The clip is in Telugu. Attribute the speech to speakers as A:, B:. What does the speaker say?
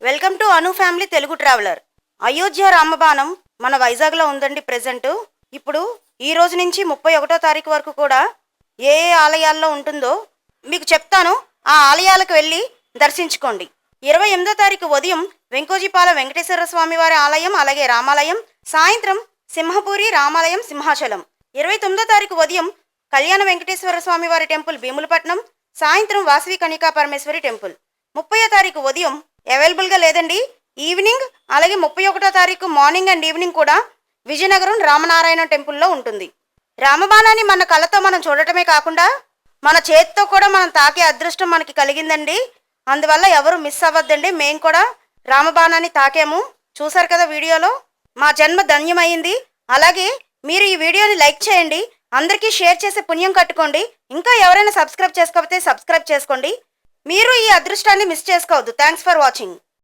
A: Welcome to Anu family Telugu traveller. Ayodhya Ramabanam మన వైజాగ్లో ఉందండి ప్రెజెంట్. ఇప్పుడు ఈ రోజు నుంచి 31వ తారీఖు వరకు కూడా ఏ ఏ ఆలయాల్లో ఉంటుందో మీకు చెప్తాను. ఆ ఆలయాలకు వెళ్ళి దర్శించుకోండి. 28వ తారీఖు ఉదయం వెంకోజీపాల వెంకటేశ్వర స్వామి వారి ఆలయం, అలాగే రామాలయం. సాయంత్రం సింహపురి రామాలయం సింహాచలం. 29వ తారీఖు ఉదయం కళ్యాణ వెంకటేశ్వర స్వామి వారి టెంపుల్ భీములపట్నం. సాయంత్రం వాసవి కనికా పరమేశ్వరి టెంపుల్. 30వ తారీఖు ఉదయం అవైలబుల్గా లేదండి, ఈవినింగ్. అలాగే 31వ తారీఖు మార్నింగ్ అండ్ ఈవినింగ్ కూడా విజయనగరం రామనారాయణ టెంపుల్లో ఉంటుంది. రామబాణాన్ని మన కళ్ళతో మనం చూడటమే కాకుండా మన చేతితో కూడా మనం తాకే అదృష్టం మనకి కలిగిందండి. అందువల్ల ఎవరు మిస్ అవ్వద్దండి. మేము కూడా రామబాణాన్ని తాకాము, చూసారు కదా వీడియోలో. మా జన్మ ధన్యమైంది. అలాగే మీరు ఈ వీడియోని లైక్ చేయండి, అందరికీ షేర్ చేసే పుణ్యం కట్టుకోండి. ఇంకా ఎవరైనా సబ్స్క్రైబ్ చేసుకోకపోతే సబ్స్క్రైబ్ చేసుకోండి. మీరు ఈ అదృష్టాన్ని మిస్ చేసుకోవద్దు. Thanks for watching.